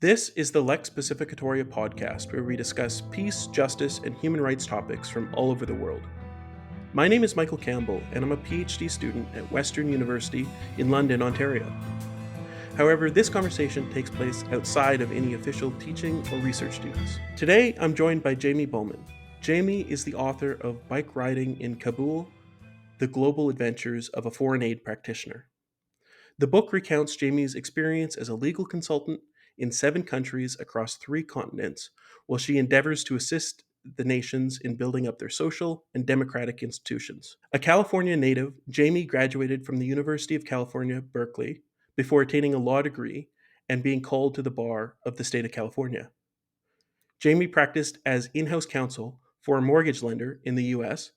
This is the Lex Pacificatoria podcast, where we discuss peace, justice, and human rights topics from all over the world. My name is Michael Campbell, and I'm a PhD student at Western University in London, Ontario. However, this conversation takes place outside of any official teaching or research duties. Today, I'm joined by Jamie Bowman. Jamie is the author of Bike Riding in Kabul, The Global Adventures of a Foreign Aid Practitioner. The book recounts Jamie's experience as a legal consultant in 7 countries across 3 continents, while she endeavors to assist the nations in building up their social and democratic institutions. A California native, Jamie graduated from the University of California, Berkeley, before attaining a law degree and being called to the bar of the state of California. Jamie practiced as in-house counsel for a mortgage lender in the US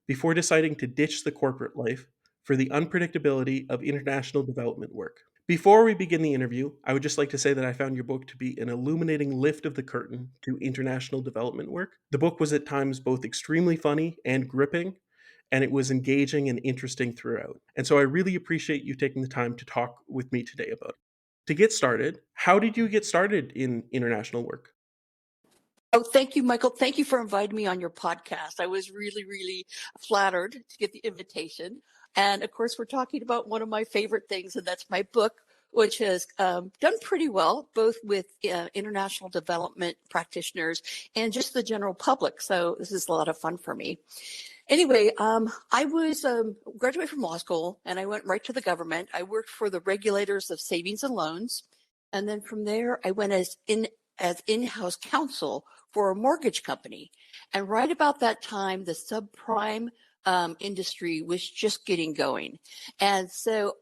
before deciding to ditch the corporate life for the unpredictability of international development work. Before we begin the interview, I would just like to say that I found your book to be an illuminating lift of the curtain to international development work. The book was at times both extremely funny and gripping, and it was engaging and interesting throughout. And so I really appreciate you taking the time to talk with me today about it. To get started, how did you get started in international work? Oh, thank you, Michael. Thank you for inviting me on your podcast. I was really flattered to get the invitation. And of course, we're talking about one of my favorite things, and that's my book, which has done pretty well, both with international development practitioners and just the general public. So this is a lot of fun for me. Anyway, I was graduated from law school, and I went right to the government. I worked for the regulators of savings and loans. And then from there, I went as in-house counsel for a mortgage company. And right about that time, the subprime industry was just getting going. And so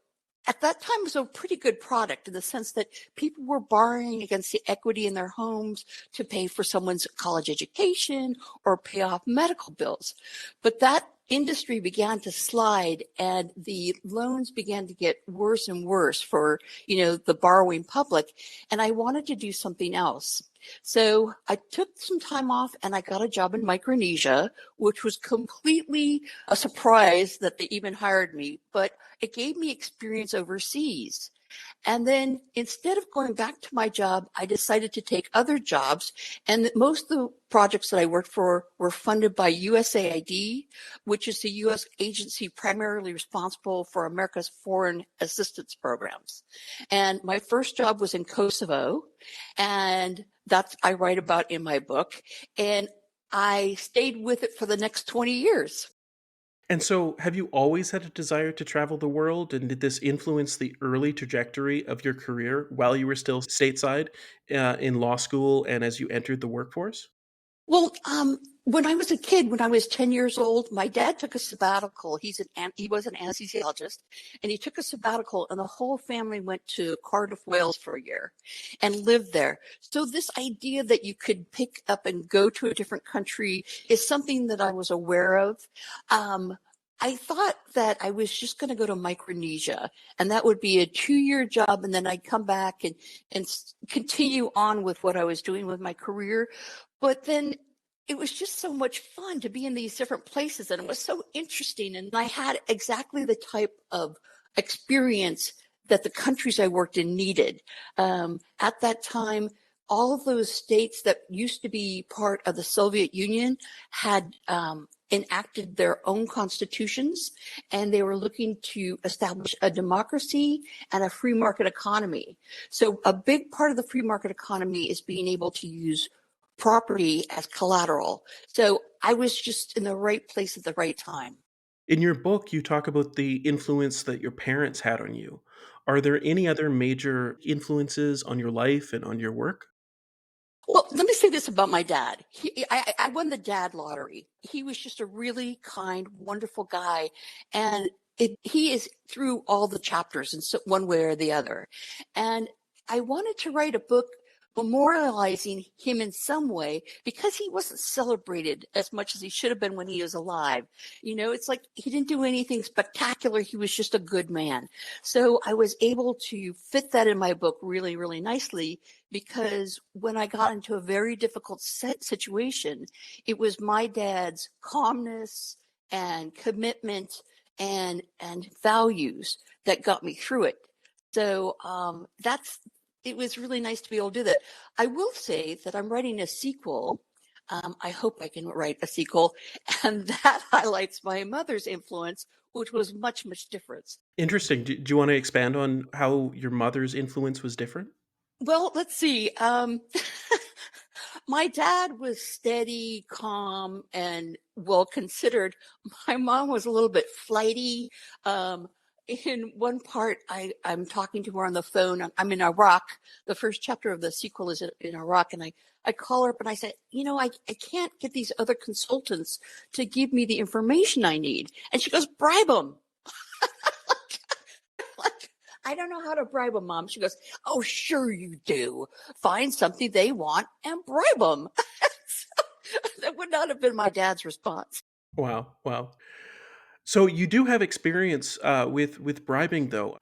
at that time, it was a pretty good product in the sense that people were borrowing against the equity in their homes to pay for someone's college education or pay off medical bills. But that industry began to slide, and the loans began to get worse and worse for, the borrowing public. And I wanted to do something else. So I took some time off and I got a job in Micronesia, which was completely a surprise that they even hired me, but it gave me experience overseas. And then instead of going back to my job, I decided to take other jobs. And most of the projects that I worked for were funded by USAID, which is the U.S. agency primarily responsible for America's foreign assistance programs. And my first job was in Kosovo, and that's I write about in my book. And I stayed with it for the next 20 years. And so, have you always had a desire to travel the world? And did this influence the early trajectory of your career while you were still stateside in law school and as you entered the workforce? Well, when I was a kid, when I was 10 years old, my dad took a sabbatical. He was an anesthesiologist, and he took a sabbatical, and the whole family went to Cardiff, Wales for a year and lived there. So this idea that you could pick up and go to a different country is something that I was aware of. I thought that I was just going to go to Micronesia, and that would be a 2-year job, and then I'd come back and continue on with what I was doing with my career. But then it was just so much fun to be in these different places, and it was so interesting. And I had exactly the type of experience that the countries I worked in needed. At that time, all of those states that used to be part of the Soviet Union had enacted their own constitutions, and they were looking to establish a democracy and a free market economy. So a big part of the free market economy is being able to use property as collateral. So I was just in the right place at the right time. In your book, you talk about the influence that your parents had on you. Are there any other major influences on your life and on your work? Well, let me say this about my dad. I won the dad lottery. He was just a really kind, wonderful guy. And he is through all the chapters in one way or the other. And I wanted to write a book memorializing him in some way because he wasn't celebrated as much as he should have been when he was alive. It's like he didn't do anything spectacular. He was just a good man. So I was able to fit that in my book really nicely, because when I got into a very difficult situation, it was my dad's calmness and commitment and values that got me through it. So that's It was really nice to be able to do that. I will say that I'm writing a sequel. I hope I can write a sequel, and that highlights my mother's influence, which was much, much different. Interesting. Do you want to expand on how your mother's influence was different? Well, let's see. My dad was steady, calm, and well considered. My mom was a little bit flighty. In one part, I'm talking to her on the phone. I'm in Iraq. The first chapter of the sequel is in Iraq. And I call her up and I said, I can't get these other consultants to give me the information I need. And she goes, bribe them. Like, I don't know how to bribe them, Mom. She goes, oh, sure you do. Find something they want and bribe them. That would not have been my dad's response. Wow, wow. So you do have experience with bribing, though,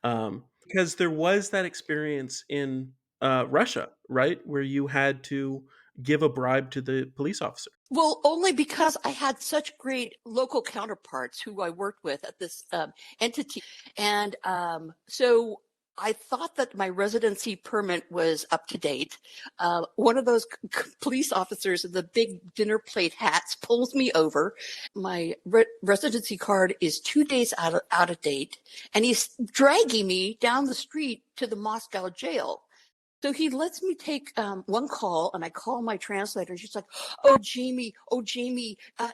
because there was that experience in Russia, right, where you had to give a bribe to the police officer. Well, only because I had such great local counterparts who I worked with at this entity. And so I thought that my residency permit was up to date. One of those police officers in the big dinner plate hats pulls me over. My residency card is 2 days out of date, and he's dragging me down the street to the Moscow jail. So he lets me take one call, and I call my translator, and she's like, oh, Jamie,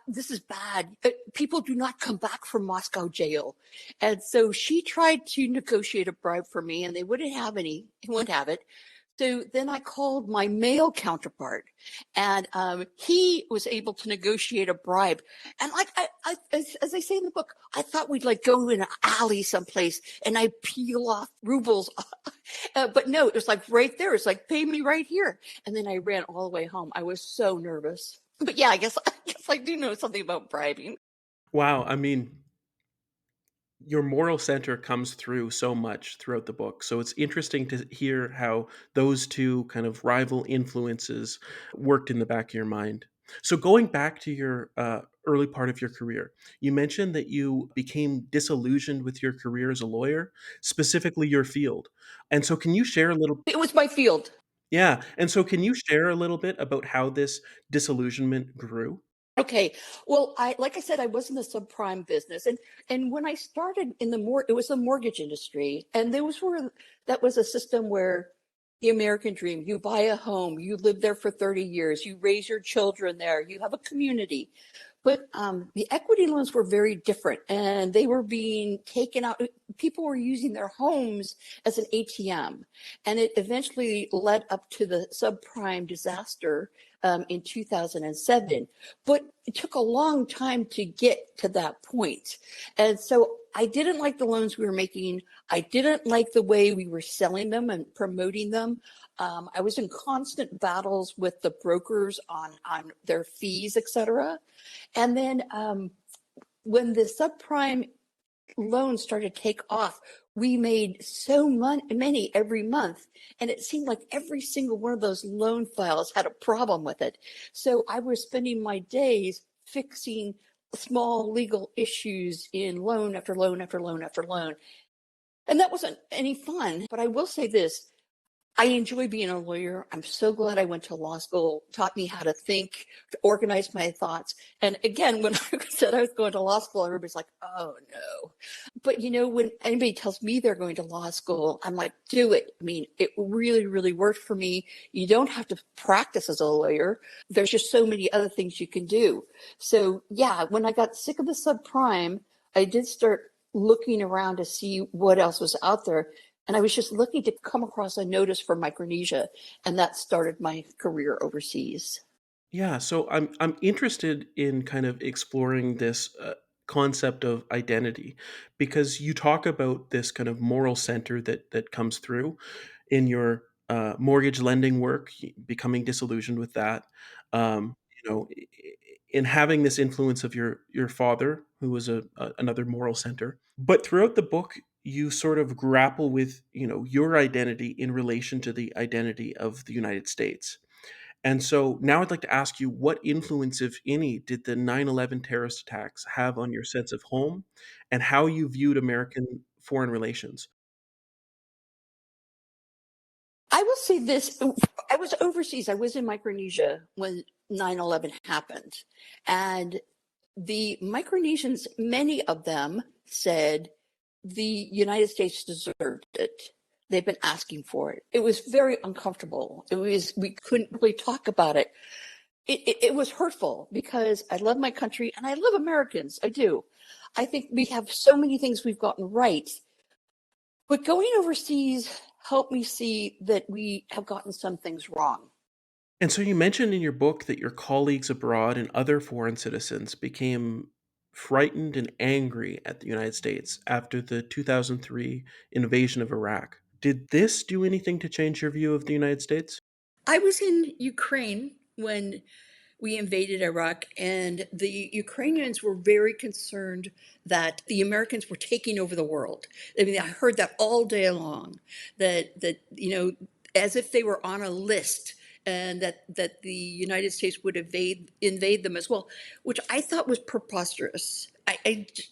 this is bad. People do not come back from Moscow jail. And so she tried to negotiate a bribe for me, and they wouldn't have it. So then I called my male counterpart, and he was able to negotiate a bribe. And like as I say in the book, I thought we'd like go in an alley someplace, and I peel off rubles. But no, it was like right there. It's like pay me right here. And then I ran all the way home. I was so nervous. But yeah, I guess I do know something about bribing. Wow, I mean, your moral center comes through so much throughout the book. So it's interesting to hear how those two kind of rival influences worked in the back of your mind. So going back to your early part of your career, you mentioned that you became disillusioned with your career as a lawyer, specifically your field. And so can you share a little It was my field. Yeah, and so can you share a little bit about how this disillusionment grew? Okay. Well, like I said, I was in the subprime business, and when I started in it was the mortgage industry, and that was a system where the American dream: you buy a home, you live there for 30 years, you raise your children there, you have a community. But the equity loans were very different, and they were being taken out. People were using their homes as an ATM, and it eventually led up to the subprime disaster in 2007. But it took a long time to get to that point. And so I didn't like the loans we were making. I didn't like the way we were selling them and promoting them. I was in constant battles with the brokers on their fees, et cetera. And then when the subprime loans started to take off, we made so many every month. And it seemed like every single one of those loan files had a problem with it. So I was spending my days fixing small legal issues in loan after loan after loan after loan. And that wasn't any fun. But I will say this: I enjoy being a lawyer. I'm so glad I went to law school, taught me how to think, to organize my thoughts. And again, when I said I was going to law school, everybody's like, oh no. But when anybody tells me they're going to law school, I'm like, do it. I mean, it really, really worked for me. You don't have to practice as a lawyer. There's just so many other things you can do. So yeah, when I got sick of the subprime, I did start looking around to see what else was out there. And I was just lucky to come across a notice for Micronesia, and that started my career overseas. Yeah, so I'm interested in kind of exploring this concept of identity because you talk about this kind of moral center that comes through in your mortgage lending work, becoming disillusioned with that. In having this influence of your father, who was another moral center. But throughout the book, you sort of grapple with your identity in relation to the identity of the United States. And so now I'd like to ask you, what influence, if any, did the 9/11 terrorist attacks have on your sense of home and how you viewed American foreign relations? I will say this. I was overseas. I was in Micronesia when 9/11 happened. And the Micronesians, many of them said the United States deserved it. They've been asking for it. It was very uncomfortable. We couldn't really talk about it. It was hurtful because I love my country and I love Americans. I do. I think we have so many things we've gotten right. But going overseas helped me see that we have gotten some things wrong. And so you mentioned in your book that your colleagues abroad and other foreign citizens became frightened and angry at the United States after the 2003 invasion of Iraq. Did this do anything to change your view of the United States? I was in Ukraine when we invaded Iraq, and the Ukrainians were very concerned that the Americans were taking over the world. I mean, I heard that all day long, that as if they were on a list, and that the United States would invade them as well, which I thought was preposterous.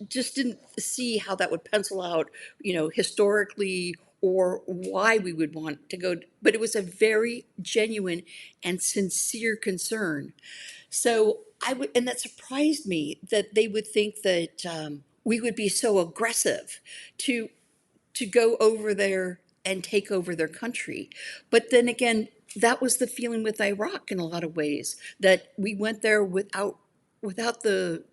Just didn't see how that would pencil out, historically, or why we would want to go. But it was a very genuine and sincere concern. So and that surprised me that they would think that we would be so aggressive to go over there and take over their country. But then again, that was the feeling with Iraq in a lot of ways, that we went there without the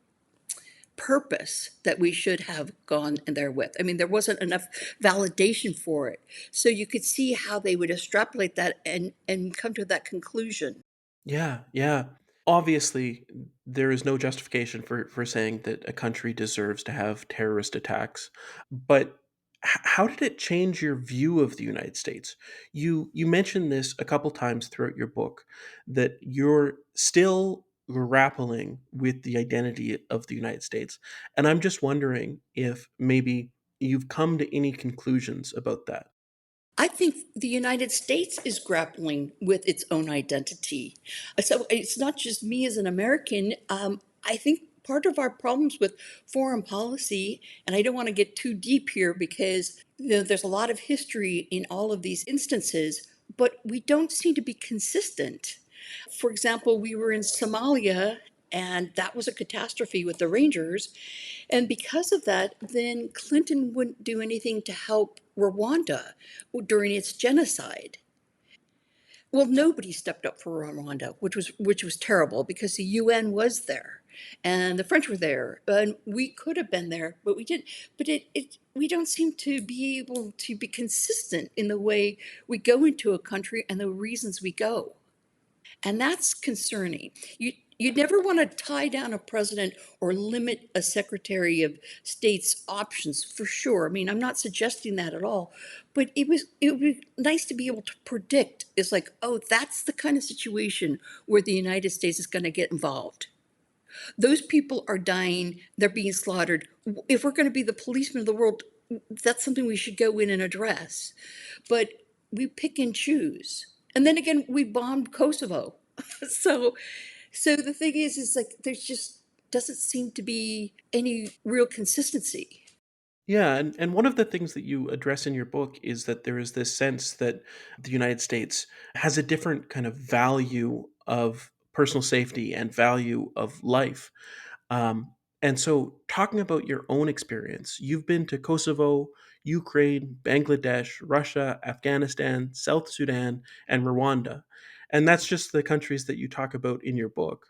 purpose that we should have gone in there with. I mean, there wasn't enough validation for it. So you could see how they would extrapolate that and come to that conclusion. Yeah, yeah. Obviously, there is no justification for saying that a country deserves to have terrorist attacks. But how did it change your view of the United States? You mentioned this a couple times throughout your book, that you're still grappling with the identity of the United States. And I'm just wondering if maybe you've come to any conclusions about that. I think the United States is grappling with its own identity. So it's not just me as an American. I think part of our problems with foreign policy, and I don't want to get too deep here because there's a lot of history in all of these instances, but we don't seem to be consistent. For example, we were in Somalia, and that was a catastrophe with the Rangers. And because of that, then Clinton wouldn't do anything to help Rwanda during its genocide. Well, nobody stepped up for Rwanda, which was terrible because the UN was there and the French were there, and we could have been there, but we didn't. But we don't seem to be able to be consistent in the way we go into a country and the reasons we go. And that's concerning. You never want to tie down a president or limit a secretary of state's options, for sure. I mean, I'm not suggesting that at all, but it would be nice to be able to predict. It's like, oh, that's the kind of situation where the United States is going to get involved. Those people are dying, they're being slaughtered. If we're going to be the policeman of the world, that's something we should go in and address. But we pick and choose. And then again, we bombed Kosovo. so so the thing is like there's just doesn't seem to be any real consistency. Yeah, and one of the things that you address in your book is that there is this sense that the United States has a different kind of value of personal safety and value of life. And so, talking about your own experience, you've been to Kosovo, Ukraine, Bangladesh, Russia, Afghanistan, South Sudan, and Rwanda. And that's just the countries that you talk about in your book.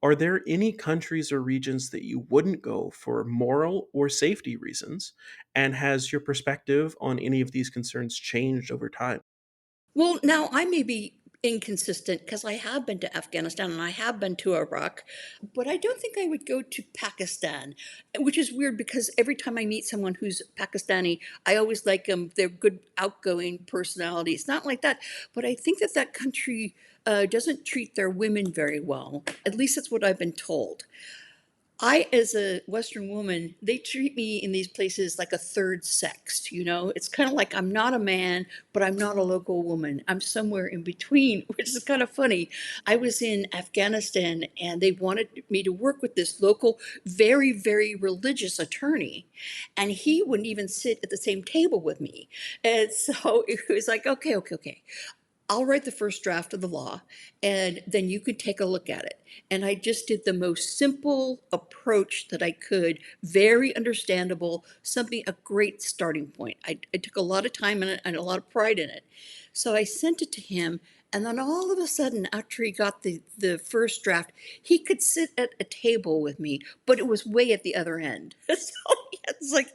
Are there any countries or regions that you wouldn't go for moral or safety reasons? And has your perspective on any of these concerns changed over time? Well, now I may be inconsistent because I have been to Afghanistan and I have been to Iraq, but I don't think I would go to Pakistan, which is weird because every time I meet someone who's Pakistani, I always like them. They're good, outgoing personality. It's not like that, but I think that that country doesn't treat their women very well. At least that's what I've been told. I, as a Western woman, they treat me in these places like a third sex, you know? It's kind of like I'm not a man, but I'm not a local woman. I'm somewhere in between, which is kind of funny. I was in Afghanistan and they wanted me to work with this local, very, very religious attorney. And he wouldn't even sit at the same table with me. And so it was like, okay, okay, okay. I'll write the first draft of the law, and then you could take a look at it. And I just did the most simple approach that I could, very understandable, something, a great starting point. I took a lot of time in it and a lot of pride in it. So I sent it to him, and then all of a sudden, after he got the first draft, he could sit at a table with me, but it was way at the other end. So it's like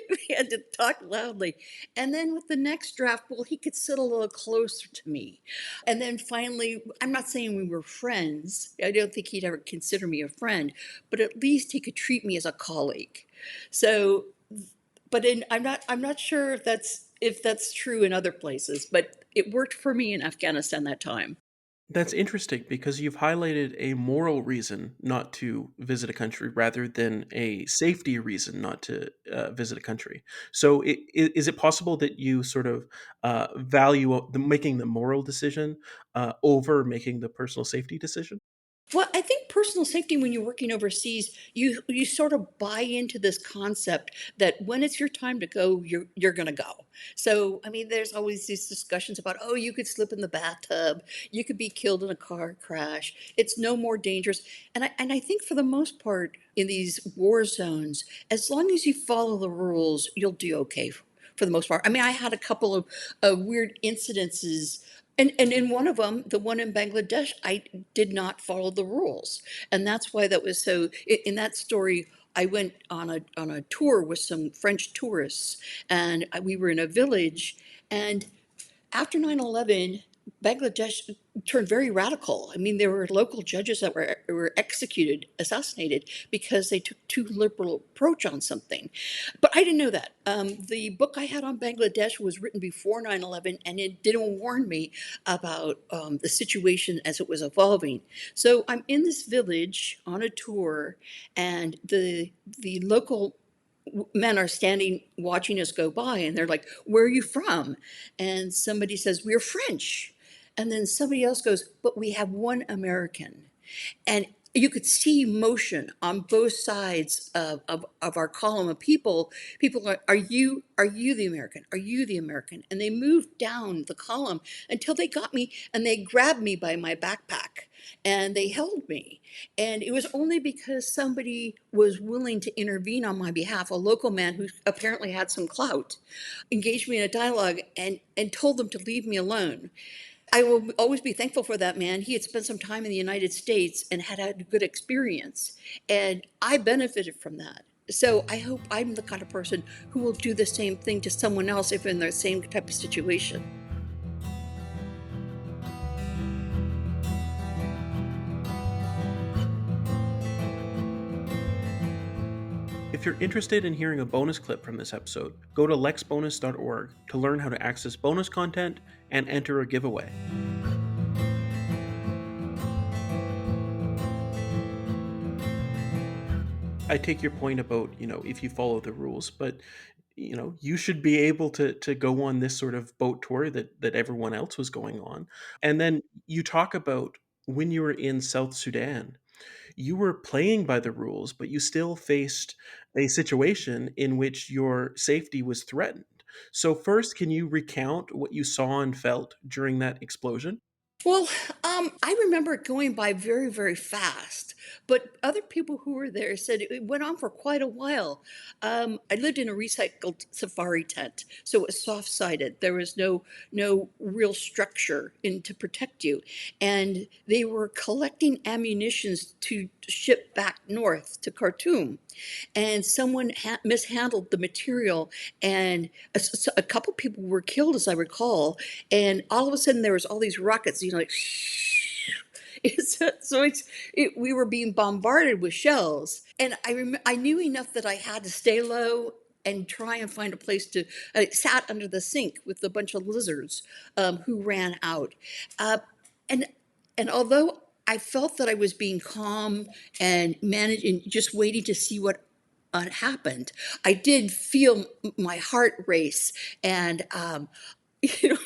we had to talk loudly. And then with the next draft, well, he could sit a little closer to me. And then finally, I'm not saying we were friends. I don't think he'd ever consider me a friend, but at least he could treat me as a colleague. So, I'm not sure if that's true in other places, but it worked for me in Afghanistan that time. That's interesting because you've highlighted a moral reason not to visit a country rather than a safety reason not to visit a country. So, is it possible that you sort of value making the moral decision over making the personal safety decision? Well, I think personal safety when you're working overseas, you sort of buy into this concept that when it's your time to go, you're going to go. So, I mean, there's always these discussions about, oh, you could slip in the bathtub, you could be killed in a car crash. It's no more dangerous. And I think for the most part in these war zones, as long as you follow the rules, you'll do okay for the most part. I mean, I had a couple of weird incidences, and in one of them, the one in Bangladesh, I did not follow the rules, and that's why that was so. In that story, I went on a tour with some French tourists, and we were in a village, and after 9/11, Bangladesh turned very radical. I mean, there were local judges that were executed, assassinated, because they took too liberal approach on something. But I didn't know that. The book I had on Bangladesh was written before 9/11, and it didn't warn me about the situation as it was evolving. So I'm in this village on a tour, and the local men are standing watching us go by, and they're like, "Where are you from?" And somebody says, "We're French." And then somebody else goes, "But we have one American." And you could see motion on both sides of our column of people. People are you the American? Are you the American? And they moved down the column until they got me, and they grabbed me by my backpack and they held me. And it was only because somebody was willing to intervene on my behalf, a local man who apparently had some clout, engaged me in a dialogue and told them to leave me alone. I will always be thankful for that man. He had spent some time in the United States and had had a good experience, and I benefited from that. So I hope I'm the kind of person who will do the same thing to someone else if in the same type of situation. If you're interested in hearing a bonus clip from this episode, go to lexbonus.org to learn how to access bonus content and enter a giveaway. I take your point about, if you follow the rules, but you should be able to go on this sort of boat tour that everyone else was going on. And then you talk about when you were in South Sudan, you were playing by the rules, but you still faced a situation in which your safety was threatened. So first, can you recount what you saw and felt during that explosion? Well, I remember it going by very, very fast. But other people who were there said it went on for quite a while. I lived in a recycled safari tent, so it was soft-sided. There was no real structure in to protect you, and they were collecting ammunitions to ship back north to Khartoum, and someone mishandled the material, and a couple people were killed, as I recall. And all of a sudden, there was all these rockets, like. We were being bombarded with shells, and I knew enough that I had to stay low and try and find a place to. I sat under the sink with a bunch of lizards who ran out, uh, and and although I felt that I was being calm and managing, just waiting to see what happened, I did feel my heart race, and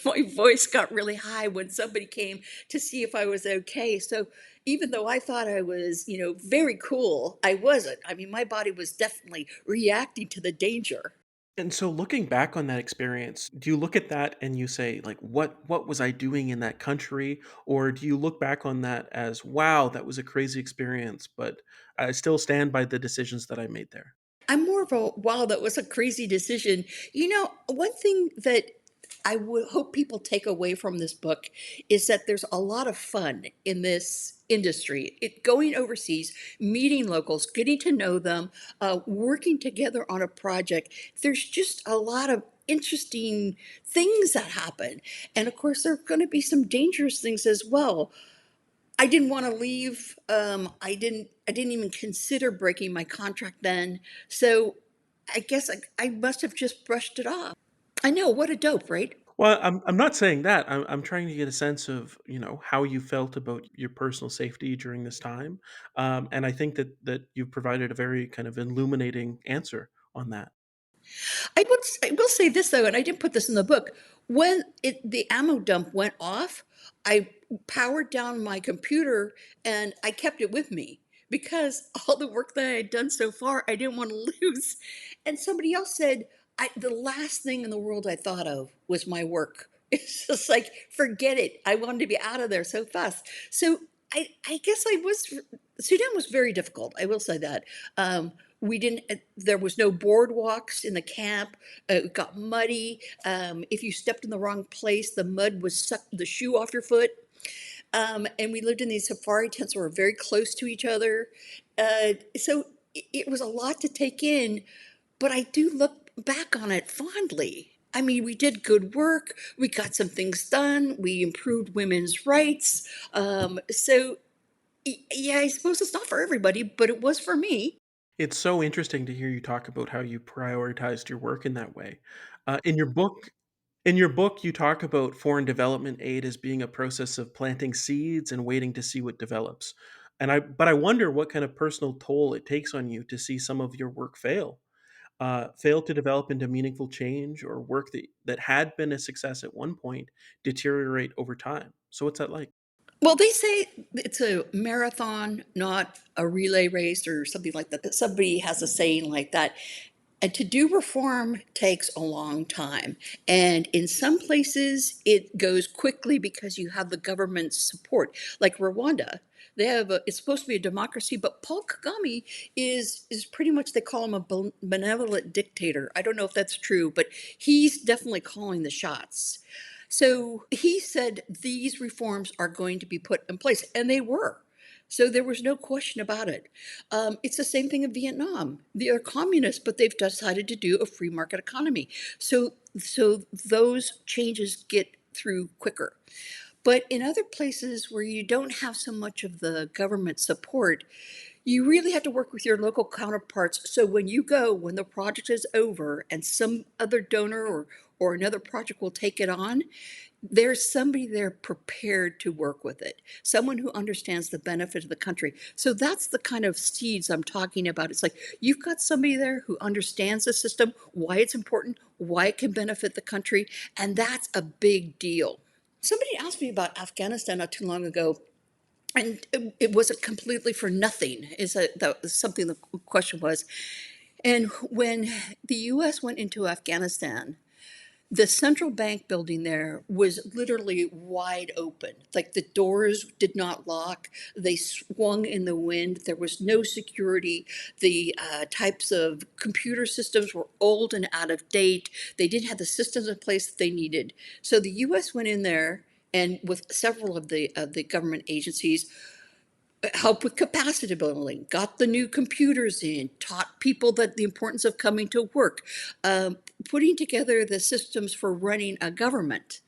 my voice got really high when somebody came to see if I was okay. So even though I thought I was, very cool, I wasn't. I mean, my body was definitely reacting to the danger. And so looking back on that experience, do you look at that and you say like what was I doing in that country, or do you look back on that as wow, that was a crazy experience, but I still stand by the decisions that I made there? I'm more of a wow, that was a crazy decision. One thing that I would hope people take away from this book is that there's a lot of fun in this industry. Going overseas, meeting locals, getting to know them, working together on a project. There's just a lot of interesting things that happen. And of course, there are going to be some dangerous things as well. I didn't wanna leave, I didn't even consider breaking my contract then, so I guess I must have just brushed it off. I know, what a dope, right? Well, I'm not saying that. I'm trying to get a sense of, how you felt about your personal safety during this time. And I think that you've provided a very kind of illuminating answer on that. I will say this though, and I didn't put this in the book. When the ammo dump went off, I powered down my computer and I kept it with me because all the work that I had done so far, I didn't want to lose. And somebody else said, the last thing in the world I thought of was my work. It's just like, forget it. I wanted to be out of there so fast. So I guess Sudan was very difficult. I will say that. We didn't, there was no boardwalks in the camp. It got muddy. If you stepped in the wrong place, the mud would suck the shoe off your foot. And we lived in these safari tents that were very close to each other. So it was a lot to take in, but I do look back on it fondly. I mean, we did good work. We got some things done. We improved women's rights. Yeah, I suppose it's not for everybody, but it was for me. It's so interesting to hear you talk about how you prioritized your work in that way. In your book, you talk about foreign development aid as being a process of planting seeds and waiting to see what develops. But I wonder what kind of personal toll it takes on you to see some of your work fail to develop into meaningful change, or work that had been a success at one point deteriorate over time. So what's that like? Well, they say it's a marathon, not a relay race or something like that. Somebody has a saying like that. And to do reform takes a long time. And in some places, it goes quickly because you have the government's support. Like Rwanda, it's supposed to be a democracy, but Paul Kagame is pretty much, they call him a benevolent dictator. I don't know if that's true, but he's definitely calling the shots. So he said these reforms are going to be put in place, and they were. So there was no question about it. It's the same thing in Vietnam. They're communists, but they've decided to do a free market economy. So those changes get through quicker. But in other places where you don't have so much of the government support, you really have to work with your local counterparts. So when the project is over and some other donor or another project will take it on, there's somebody there prepared to work with it, someone who understands the benefit of the country. So that's the kind of seeds I'm talking about. It's like you've got somebody there who understands the system, why it's important, why it can benefit the country, and that's a big deal. Somebody asked me about Afghanistan not too long ago, and it wasn't completely for nothing. That was something the question was. And when the U.S. went into Afghanistan, the central bank building there was literally wide open. Like the doors did not lock, they swung in the wind. There was no security. The types of computer systems were old and out of date. They didn't have the systems in place that they needed. So the US went in there and with several of the government agencies helped with capacity building, got the new computers in, taught people that the importance of coming to work, putting together the systems for running a government.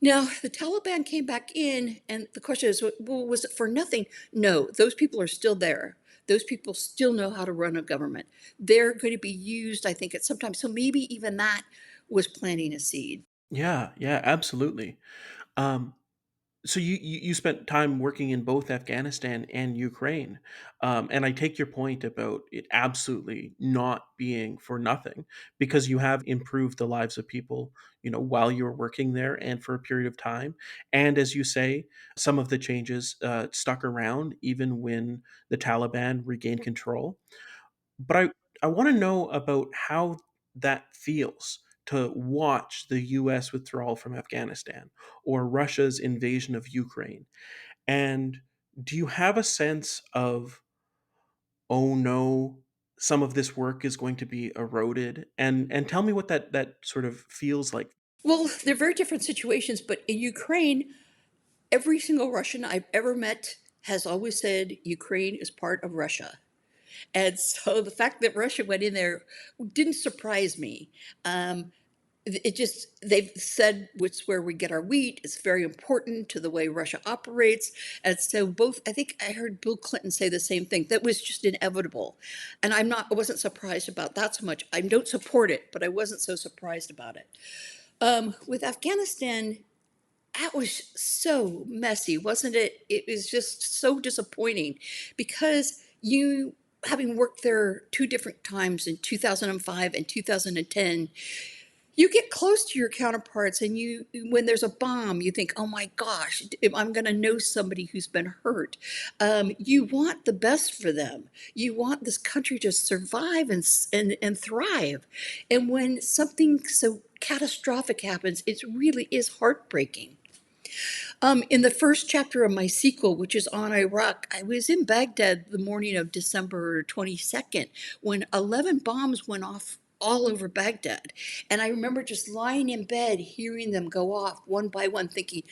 Now, the Taliban came back in, and the question is, well, was it for nothing? No, those people are still there. Those people still know how to run a government. They're going to be used, I think, at some time. So maybe even that was planting a seed. Yeah, yeah, absolutely. Um, So you spent time working in both Afghanistan and Ukraine, and I take your point about it absolutely not being for nothing, because you have improved the lives of people, while you were working there and for a period of time. And as you say, some of the changes stuck around even when the Taliban regained control. But I want to know about how. that feels to watch the US withdrawal from Afghanistan or Russia's invasion of Ukraine? And do you have a sense of, oh no, some of this work is going to be eroded? And tell me what that sort of feels like. Well, they're very different situations, but in Ukraine, every single Russian I've ever met has always said Ukraine is part of Russia. And so the fact that Russia went in there didn't surprise me. Um, it just, they've said it's where we get our wheat. It's very important to the way Russia operates. And so both, I think I heard Bill Clinton say the same thing. That was just inevitable. And I wasn't surprised about that so much. I don't support it, but I wasn't so surprised about it. With Afghanistan, that was so messy, wasn't it? It was just so disappointing because you, having worked there two different times in 2005 and 2010, you get close to your counterparts and you, when there's a bomb, you think, oh my gosh, if I'm going to know somebody who's been hurt. You want the best for them. You want this country to survive and thrive. And when something so catastrophic happens, it really is heartbreaking. In the first chapter of my sequel, which is on Iraq, I was in Baghdad the morning of December 22nd when 11 bombs went off all over Baghdad. And I remember just lying in bed, hearing them go off one by one, thinking,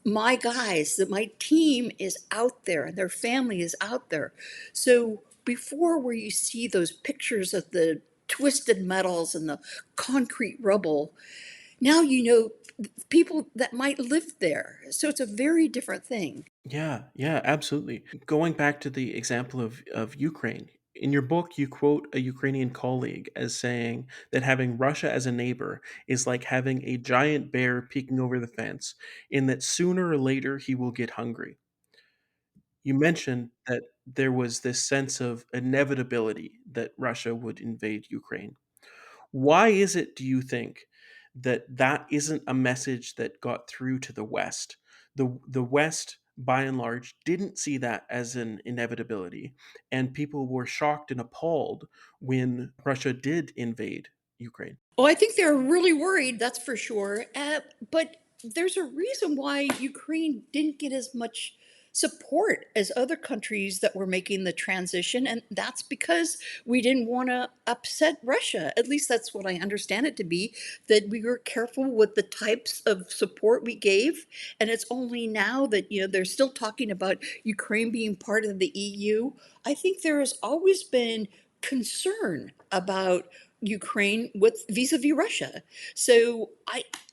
my guys, that my team is out there and their family is out there. So before, where you see those pictures of the twisted metals and the concrete rubble, now you know people that might live there. So it's a very different thing. Yeah, yeah, absolutely. Going back to the example of Ukraine, in your book, you quote a Ukrainian colleague as saying that having Russia as a neighbor is like having a giant bear peeking over the fence, in that sooner or later he will get hungry. You mentioned that there was this sense of inevitability that Russia would invade Ukraine. Why is it, do you think, that that isn't a message that got through to the West? The West, by and large, didn't see that as an inevitability, and people were shocked and appalled when Russia did invade Ukraine. Well, I think they're really worried, that's for sure. But there's a reason why Ukraine didn't get as much support as other countries that were making the transition. And that's because we didn't want to upset Russia. At least that's what I understand it to be, that we were careful with the types of support we gave. And it's only now that, they're still talking about Ukraine being part of the EU. I think there has always been concern about Ukraine with vis-a-vis Russia. So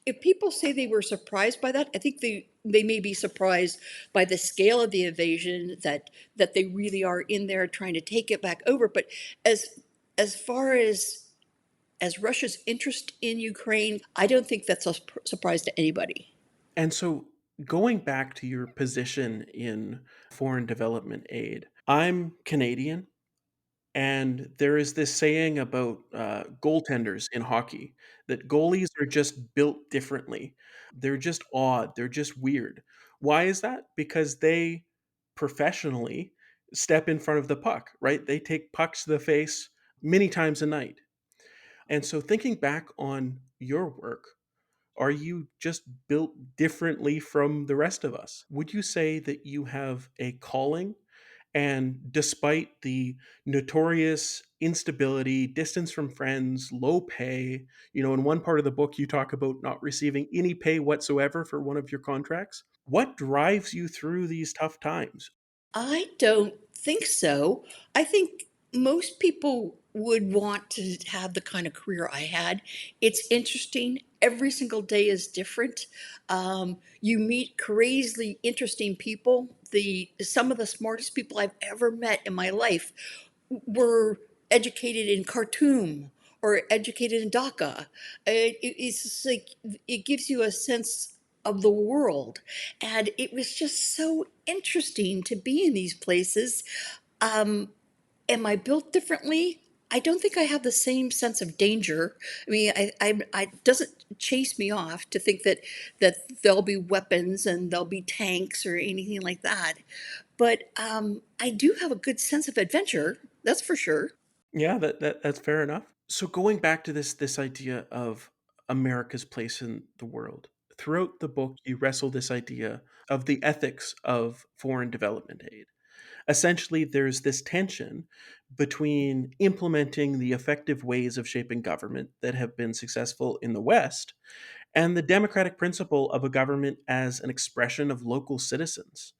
if people say they were surprised by that, I think they may be surprised by the scale of the invasion, that they really are in there trying to take it back over. But as far as Russia's interest in Ukraine, I don't think that's a surprise to anybody. And so, going back to your position in foreign development aid, I'm Canadian. And there is this saying about goaltenders in hockey, that goalies are just built differently. They're just odd. They're just weird. Why is that? Because they professionally step in front of the puck, right? They take pucks to the face many times a night. And so, thinking back on your work, are you just built differently from the rest of us? Would you say that you have a calling, and despite the notorious instability, distance from friends, low pay, in one part of the book, you talk about not receiving any pay whatsoever for one of your contracts. What drives you through these tough times? I don't think so. I think most people would want to have the kind of career I had. It's interesting. Every single day is different. You meet crazily interesting people. Some of the smartest people I've ever met in my life were educated in Khartoum or educated in Dhaka. It's just like it gives you a sense of the world, and it was just so interesting to be in these places. Um, am I built differently? I don't think I have the same sense of danger. I mean, I it doesn't chase me off to think that there'll be weapons and there'll be tanks or anything like that. But I do have a good sense of adventure. That's for sure. Yeah, that's fair enough. So going back to this idea of America's place in the world, throughout the book, you wrestle this idea of the ethics of foreign development aid. Essentially, there's this tension between implementing the effective ways of shaping government that have been successful in the West and the democratic principle of a government as an expression of local citizens.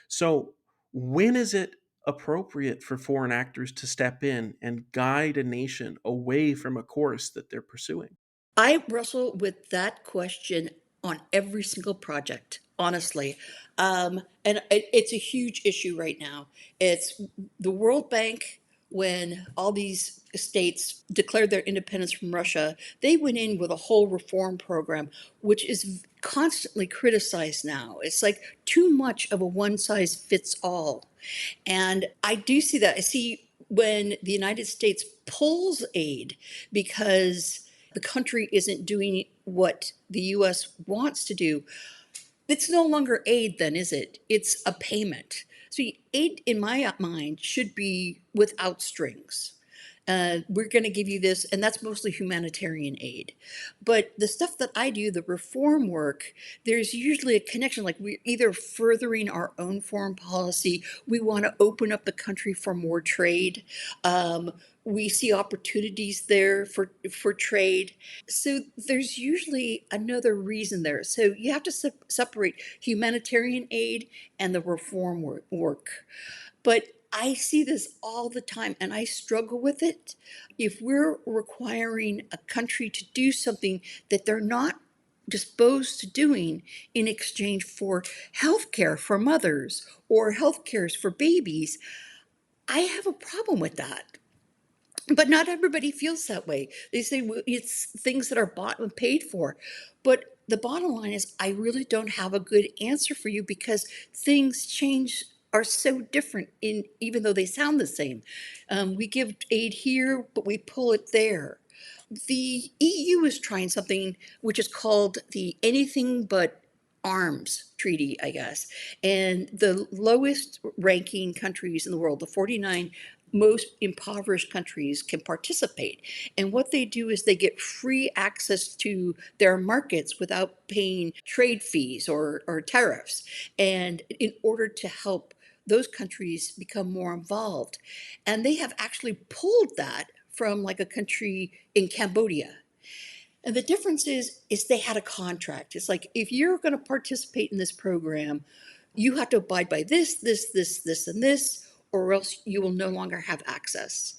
So, when is it appropriate for foreign actors to step in and guide a nation away from a course that they're pursuing? I wrestle with that question on every single project, honestly. And it's a huge issue right now. It's the World Bank, when all these states declared their independence from Russia, they went in with a whole reform program, which is constantly criticized now. It's like too much of a one size fits all. And I do see that. I see when the United States pulls aid because the country isn't doing what the US wants to do, it's no longer aid, then, is it? It's a payment. So, aid, in my mind, should be without strings. We're going to give you this, and that's mostly humanitarian aid. But the stuff that I do, the reform work, there's usually a connection. Like, we're either furthering our own foreign policy, we want to open up the country for more trade. We see opportunities there for trade. So there's usually another reason there. So you have to separate humanitarian aid and the reform work. But I see this all the time and I struggle with it. If we're requiring a country to do something that they're not disposed to doing in exchange for health care for mothers or health cares for babies, I have a problem with that. But not everybody feels that way. They say, "Well, it's things that are bought and paid for." But the bottom line is, I really don't have a good answer for you because things change are so different in even though they sound the same. We give aid here, but we pull it there. The EU is trying something which is called the Anything But Arms Treaty, I guess. And the lowest ranking countries in the world, the 49 most impoverished countries, can participate. And what they do is they get free access to their markets without paying trade fees or tariffs. And in order to help those countries become more involved. And they have actually pulled that from like a country in Cambodia. And the difference is they had a contract. It's like if you're going to participate in this program, you have to abide by this, and this, or else you will no longer have access.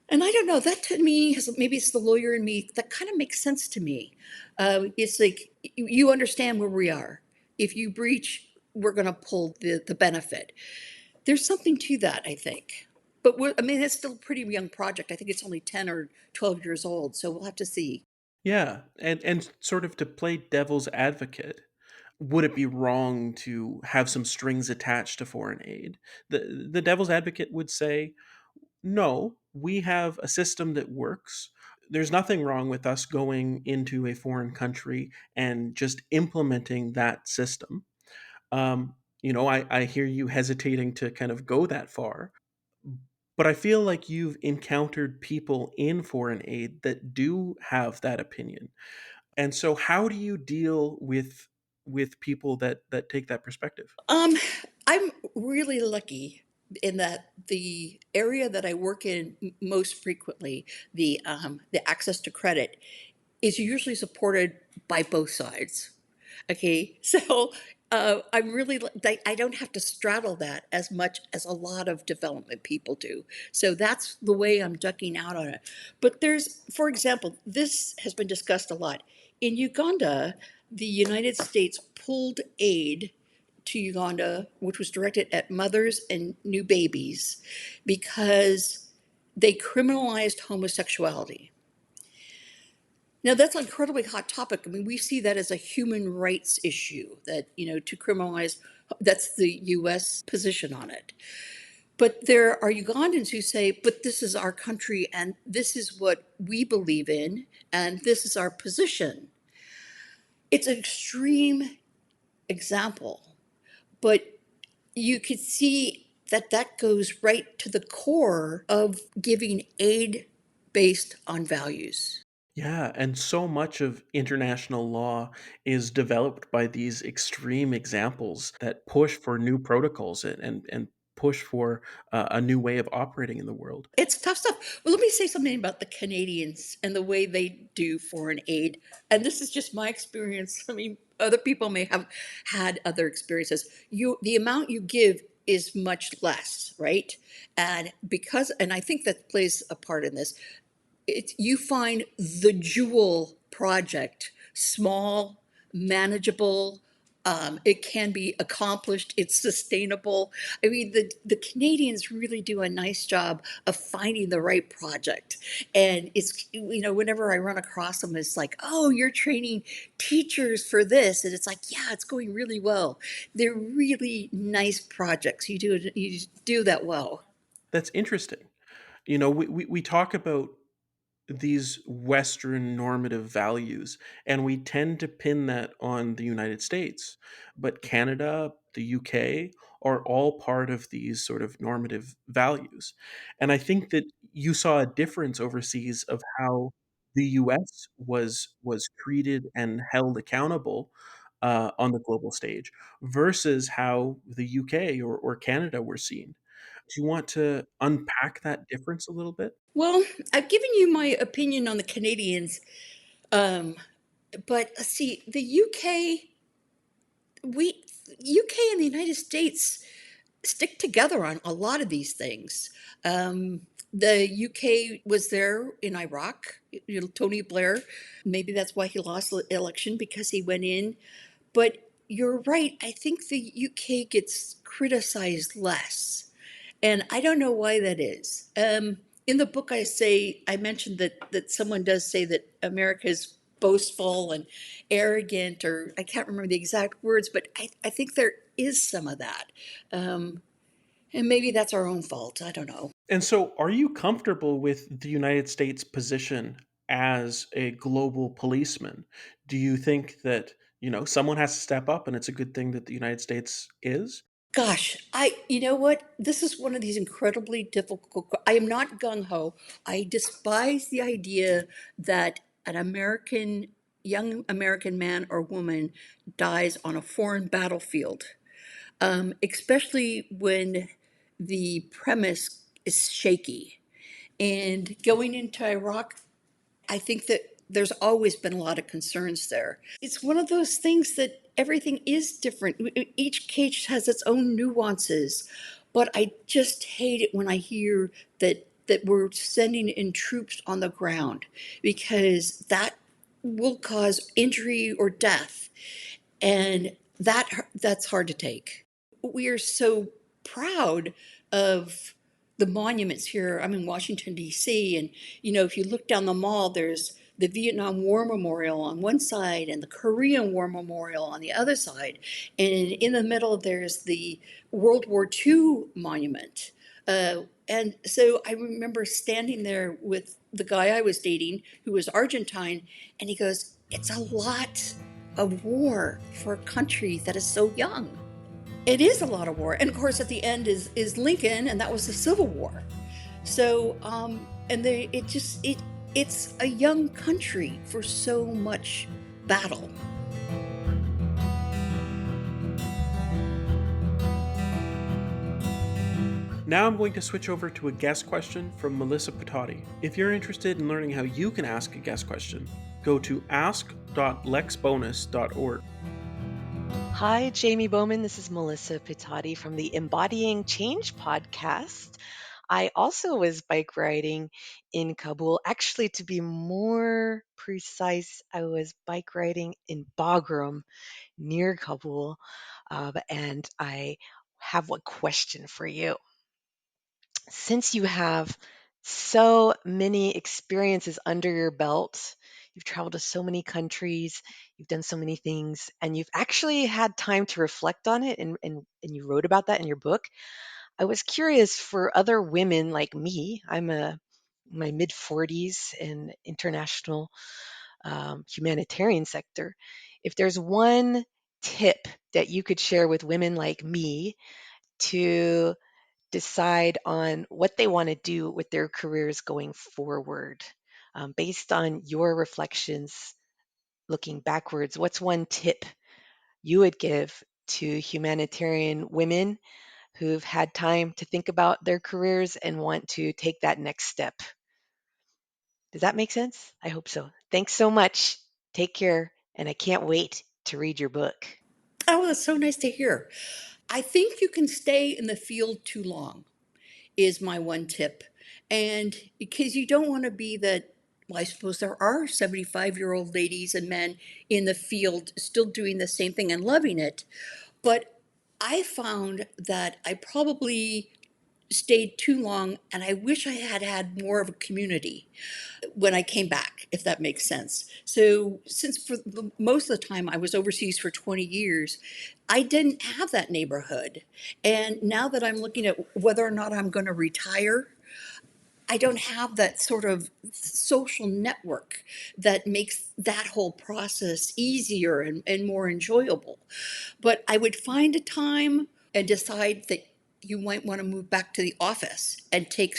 And I don't know, that to me has maybe it's the lawyer in me that kind of makes sense to me. It's like you understand where we are. If you breach, we're going to pull the benefit. There's something to that, I think. But I mean, it's still a pretty young project. I think it's only 10 or 12 years old, so we'll have to see. Yeah, and sort of to play devil's advocate, would it be wrong to have some strings attached to foreign aid? The devil's advocate would say, no, we have a system that works. There's nothing wrong with us going into a foreign country and just implementing that system. I hear you hesitating to kind of go that far, but I feel like you've encountered people in foreign aid that do have that opinion. And so how do you deal with people that take that perspective? Um, I'm really lucky in that the area that I work in most frequently, the access to credit, is usually supported by both sides. Okay, so I'm really I don't have to straddle that as much as a lot of development people do. So that's the way I'm ducking out on it. But there's, for example, this has been discussed a lot. In Uganda, the United States pulled aid to Uganda, which was directed at mothers and new babies, because they criminalized homosexuality. Now, that's an incredibly hot topic. I mean, we see that as a human rights issue, that, to criminalize, that's the US position on it. But there are Ugandans who say, but this is our country and this is what we believe in and this is our position. It's an extreme example, but you could see that that goes right to the core of giving aid based on values. Yeah, and so much of international law is developed by these extreme examples that push for new protocols and push for a new way of operating in the world. It's tough stuff. Well, let me say something about the Canadians and the way they do foreign aid. And this is just my experience. I mean, other people may have had other experiences. The amount you give is much less, right? And I think that plays a part in this. You find the jewel project small, manageable. It can be accomplished. It's sustainable. I mean, the Canadians really do a nice job of finding the right project. And whenever I run across them, it's like, oh, you're training teachers for this. And it's like, yeah, it's going really well. They're really nice projects. You do that well. That's interesting. We talk about these Western normative values, and we tend to pin that on the United States. But Canada, the UK are all part of these sort of normative values. And I think that you saw a difference overseas of how the US was treated and held accountable on the global stage versus how the UK or Canada were seen. Do you want to unpack that difference a little bit? Well, I've given you my opinion on the Canadians. Um, but see, the we UK and the United States stick together on a lot of these things. The UK was there in Iraq. Tony Blair, maybe that's why he lost the election because he went in. But you're right. I think the UK gets criticized less. And I don't know why that is. In the book, I mentioned that someone does say that America is boastful and arrogant, or I can't remember the exact words, but I think there is some of that. Um, and maybe that's our own fault. I don't know. And so, are you comfortable with the United States' position as a global policeman? Do you think that, someone has to step up and it's a good thing that the United States is? Gosh, you know what? This is one of these incredibly difficult. I am not gung ho. I despise the idea that young American man or woman dies on a foreign battlefield, especially when the premise is shaky. And going into Iraq, I think that there's always been a lot of concerns there. It's one of those things that everything is different. Each case has its own nuances, but I just hate it when I hear that we're sending in troops on the ground because that will cause injury or death, and that's hard to take. We are so proud of the monuments here. I'm in Washington, D.C., and if you look down the mall, there's the Vietnam War Memorial on one side and the Korean War Memorial on the other side. And in the middle, there's the World War II monument. And so I remember standing there with the guy I was dating, who was Argentine, and he goes, it's a lot of war for a country that is so young. It is a lot of war. And of course, at the end is Lincoln, and that was the Civil War. So, and it's a young country for so much battle. Now I'm going to switch over to a guest question from Melissa Pitotti. If you're interested in learning how you can ask a guest question, go to ask.lexbonus.org. Hi, Jamie Bowman. This is Melissa Pitotti from the Embodying Change podcast. I also was bike riding in Kabul. Actually, to be more precise, I was bike riding in Bagram near Kabul. And I have one question for you. Since you have so many experiences under your belt, you've traveled to so many countries, you've done so many things, and you've actually had time to reflect on it, and you wrote about that in your book. I was curious for other women like me. I'm my mid 40s in international humanitarian sector. If there's one tip that you could share with women like me to decide on what they want to do with their careers going forward. Based on your reflections looking backwards, what's one tip you would give to humanitarian women who've had time to think about their careers and want to take that next step? Does that make sense? I hope so. Thanks so much. Take care, and I can't wait to read your book. Oh, that's so nice to hear. I think you can stay in the field too long, is my one tip. And because you don't want to be that, well, I suppose there are 75-year-old ladies and men in the field still doing the same thing and loving it. But I found that I probably stayed too long, and I wish I had had more of a community when I came back, if that makes sense. So, since for most of the time I was overseas for 20 years, I didn't have that neighborhood. And now that I'm looking at whether or not I'm going to retire, I don't have that sort of social network that makes that whole process easier and more enjoyable. But I would find a time and decide that you might want to move back to the office and take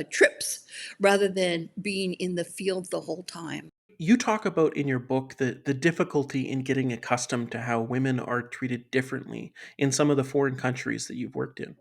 trips rather than being in the field the whole time. You talk about in your book the difficulty in getting accustomed to how women are treated differently in some of the foreign countries that you've worked in.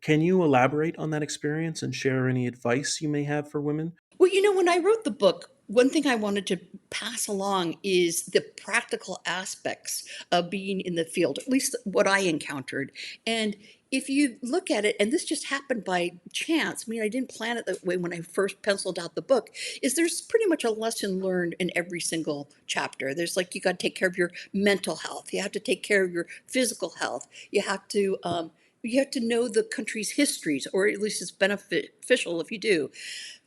Can you elaborate on that experience and share any advice you may have for women? Well, when I wrote the book, one thing I wanted to pass along is the practical aspects of being in the field, at least what I encountered. And if you look at it, and this just happened by chance, I mean, I didn't plan it that way when I first penciled out the book, is there's pretty much a lesson learned in every single chapter. There's like, you got to take care of your mental health, you have to take care of your physical health, you have to know the country's histories, or at least it's beneficial if you do.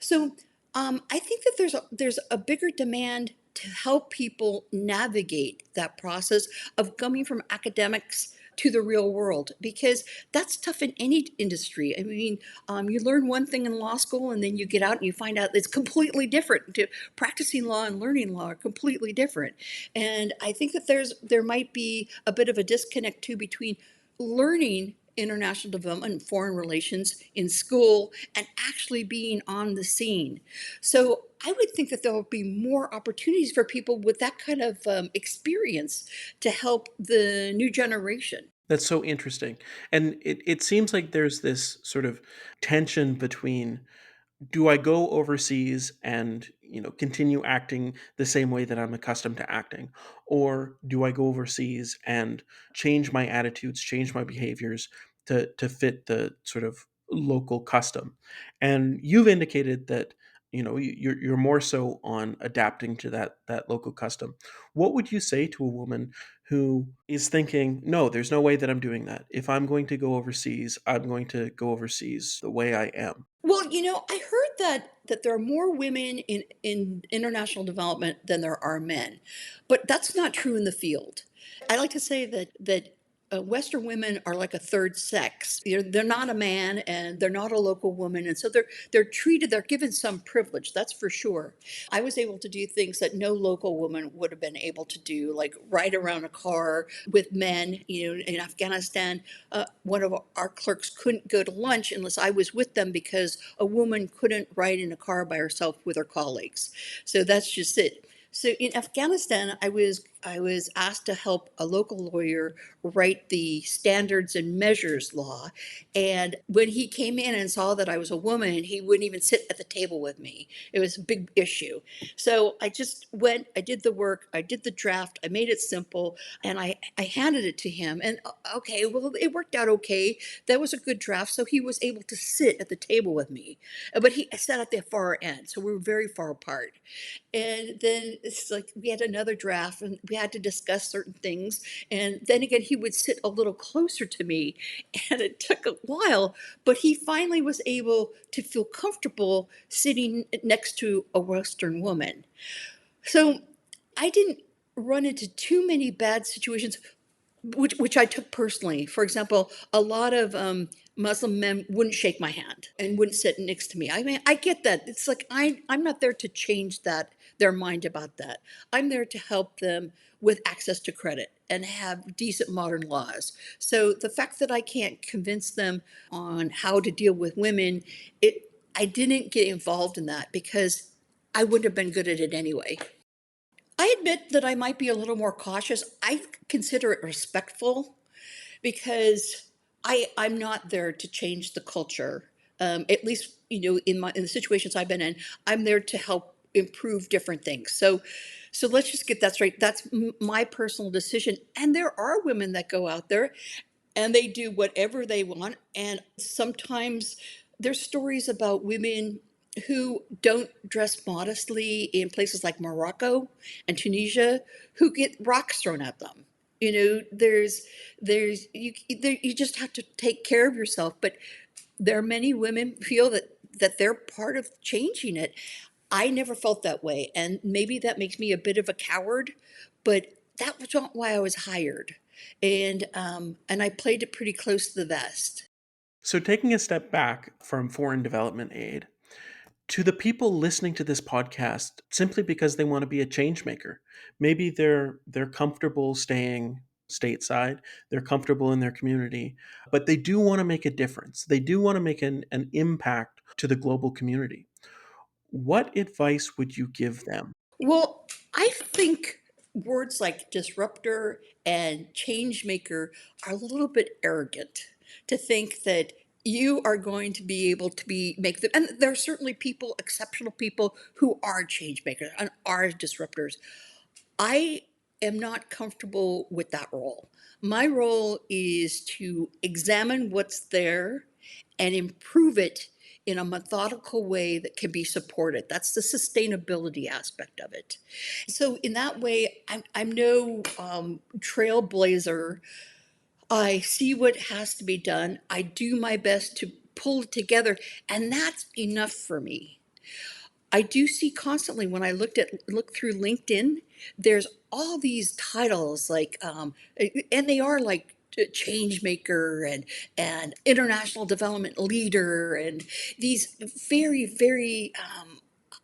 So I think that there's a bigger demand to help people navigate that process of coming from academics to the real world, because that's tough in any industry. I mean, you learn one thing in law school and then you get out and you find out it's completely different. Practicing law and learning law are completely different. And I think that there might be a bit of a disconnect too between learning international development and foreign relations in school and actually being on the scene. So I would think that there will be more opportunities for people with that kind of experience to help the new generation. That's so interesting. And it seems like there's this sort of tension between, do I go overseas and continue acting the same way that I'm accustomed to acting, or do I go overseas and change my attitudes, change my behaviors to fit the sort of local custom? And you've indicated that you're more so on adapting to that local custom. What would you say to a woman who is thinking, no, there's no way that I'm doing that. If I'm going to go overseas, I'm going to go overseas the way I am? Well, I heard that there are more women in international development than there are men, but that's not true in the field. I like to say that Western women are like a third sex. They're not a man and they're not a local woman, and so they're given some privilege. That's for sure. I was able to do things that no local woman would have been able to do, like ride around a car with men. In Afghanistan, one of our clerks couldn't go to lunch unless I was with them because a woman couldn't ride in a car by herself with her colleagues. So that's just it. So in Afghanistan, I was asked to help a local lawyer write the standards and measures law. And when he came in and saw that I was a woman, he wouldn't even sit at the table with me. It was a big issue. So I just went, I did the work, I did the draft, I made it simple, and I handed it to him. And okay, well, it worked out okay. That was a good draft. So he was able to sit at the table with me. But he sat at the far end. So we were very far apart. And then it's like we had another draft and we had to discuss certain things. And then again, he would sit a little closer to me. And it took a while, but he finally was able to feel comfortable sitting next to a Western woman. So I didn't run into too many bad situations. which I took personally. For example, a lot of Muslim men wouldn't shake my hand and wouldn't sit next to me. I mean, I get that. It's like I'm not there to change their mind about that. I'm there to help them with access to credit and have decent modern laws. So the fact that I can't convince them on how to deal with women, I didn't get involved in that because I wouldn't have been good at it anyway. I admit that I might be a little more cautious. I consider it respectful because I'm not there to change the culture. At least, in the situations I've been in, I'm there to help improve different things. So let's just get that straight. That's my personal decision. And there are women that go out there and they do whatever they want. And sometimes there's stories about women who don't dress modestly in places like Morocco and Tunisia who get rocks thrown at them. You just have to take care of yourself. But there are many women feel that they're part of changing it. I never felt that way, and maybe that makes me a bit of a coward, but that was not why I was hired, and I played it pretty close to the vest. So, taking a step back from foreign development aid, to the people listening to this podcast simply because they want to be a change maker, maybe they're comfortable staying stateside, they're comfortable in their community, but they do want to make a difference. They do want to make an impact to the global community. What advice would you give them? Well, I think words like disruptor and change maker are a little bit arrogant to think that you are going to be able to make them. And there are certainly people, exceptional people, who are change makers and are disruptors. I am not comfortable with that role. My role is to examine what's there and improve it in a methodical way that can be supported. That's the sustainability aspect of it. So, in that way, I'm no trailblazer. I see what has to be done. I do my best to pull it together, and that's enough for me. I do see constantly when I look through LinkedIn, there's all these titles and they are like change maker and international development leader and these very very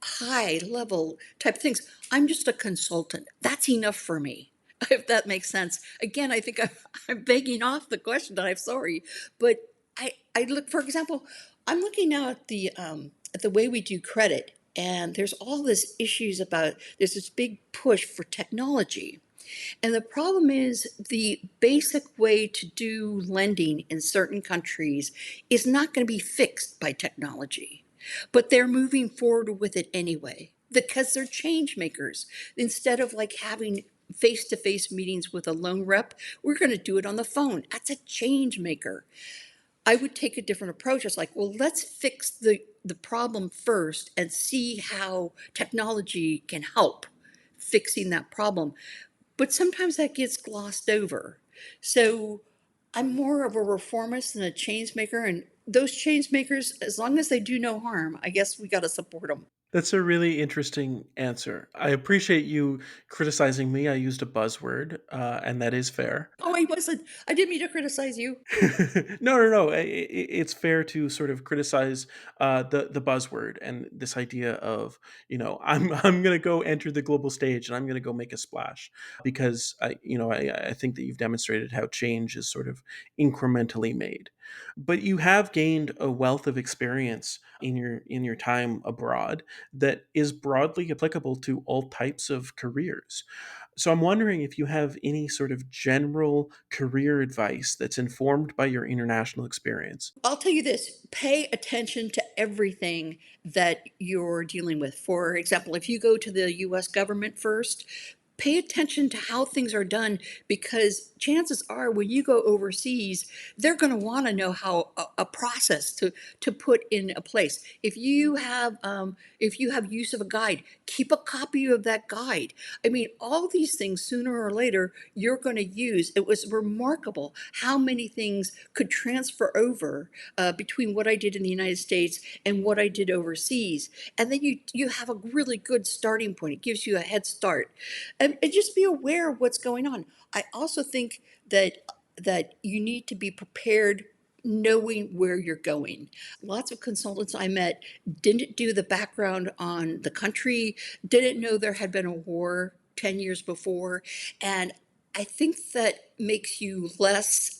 high level type things. I'm just a consultant. That's enough for me. If that makes sense. Again, I think I'm begging off the question. I'm sorry, but I look, for example, I'm looking now at the way we do credit, and there's all this issues about there's this big push for technology. And the problem is the basic way to do lending in certain countries is not going to be fixed by technology. But they're moving forward with it anyway because they're change makers. Instead of like having face-to-face meetings with a loan rep, we're going to do it on the phone. That's a change maker. I would take a different approach. It's like, well, let's fix the problem first and see how technology can help fixing that problem. But sometimes that gets glossed over. So I'm more of a reformist than a change maker. And those change makers, as long as they do no harm, I guess we got to support them. That's a really interesting answer. I appreciate you criticizing me. I used a buzzword, and that is fair. Oh, I wasn't. I didn't mean to criticize you. No. It's fair to sort of criticize the buzzword and this idea of I'm going to go enter the global stage and I'm going to go make a splash because I think that you've demonstrated how change is sort of incrementally made. But you have gained a wealth of experience in your time abroad that is broadly applicable to all types of careers. So I'm wondering if you have any sort of general career advice that's informed by your international experience. I'll tell you this, pay attention to everything that you're dealing with. For example, if you go to the US government first, pay attention to how things are done because chances are when you go overseas, they're going to want to know how a process to put in a place. If you have use of a guide, keep a copy of that guide. I mean, all these things sooner or later you're going to use. It was remarkable how many things could transfer over between what I did in the United States and what I did overseas. And then you have a really good starting point. It gives you a head start. and just be aware of what's going on. I also think that you need to be prepared knowing where you're going. Lots of consultants I met didn't do the background on the country, didn't know there had been a war 10 years before. And I think that makes you less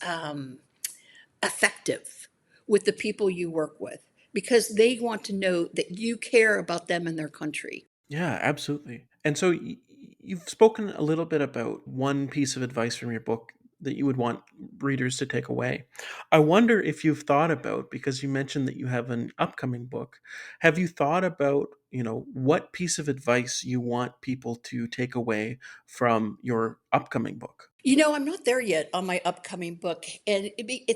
effective with the people you work with because they want to know that you care about them and their country. Yeah, absolutely. And so you've spoken a little bit about one piece of advice from your book that you would want readers to take away. I wonder if you've thought about, because you mentioned that you have an upcoming book, have you thought about, what piece of advice you want people to take away from your upcoming book? I'm not there yet on my upcoming book, and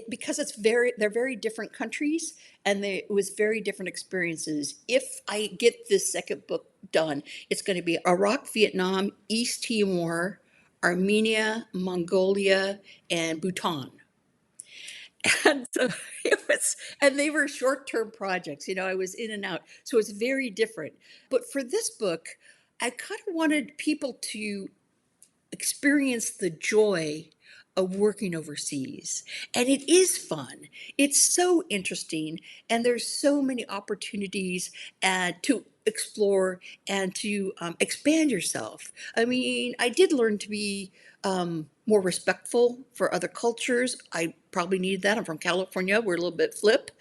because they're very different countries, and it was very different experiences. If I get this second book done, it's going to be Iraq, Vietnam, East Timor, Armenia, Mongolia, and Bhutan. And so and they were short-term projects. I was in and out, so it's very different. But for this book, I kind of wanted people to experience the joy of working overseas. And it is fun. It's so interesting. And there's so many opportunities to explore and to expand yourself. I mean, I did learn to be more respectful for other cultures. I probably needed that. I'm from California. We're a little bit flip.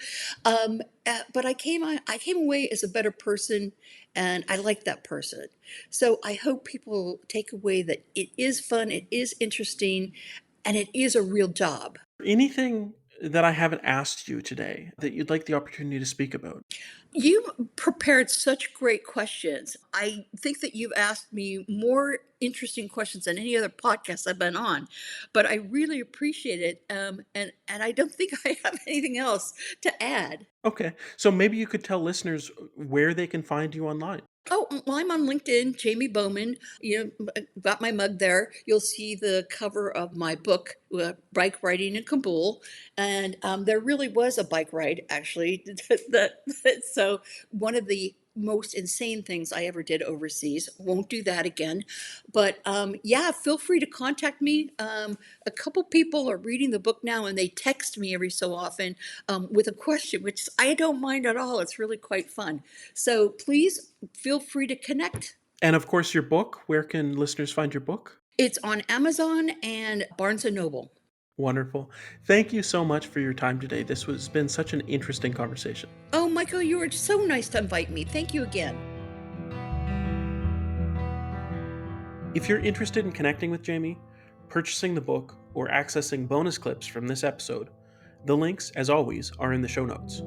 But I came away as a better person, and I like that person. So I hope people take away that it is fun, it is interesting, and it is a real job. Anything that I haven't asked you today that you'd like the opportunity to speak about? You prepared such great questions. I think that you've asked me more interesting questions than any other podcast I've been on, but I really appreciate it. And I don't think I have anything else to add. Okay. So maybe you could tell listeners where they can find you online. Oh, well, I'm on LinkedIn, Jamie Bowman. Got my mug there. You'll see the cover of my book, Bike Riding in Kabul. And there really was a bike ride, actually. So, one of the most insane things I ever did overseas. Won't do that again. But yeah, feel free to contact me. A couple people are reading the book now and they text me every so often with a question, which I don't mind at all. It's really quite fun. So please feel free to connect. And of course, your book. Where can listeners find your book? It's on Amazon and Barnes and Noble. Wonderful. Thank you so much for your time today. This has been such an interesting conversation. Oh, Michael, you were so nice to invite me. Thank you again. If you're interested in connecting with Jamie, purchasing the book, or accessing bonus clips from this episode, the links, as always, are in the show notes.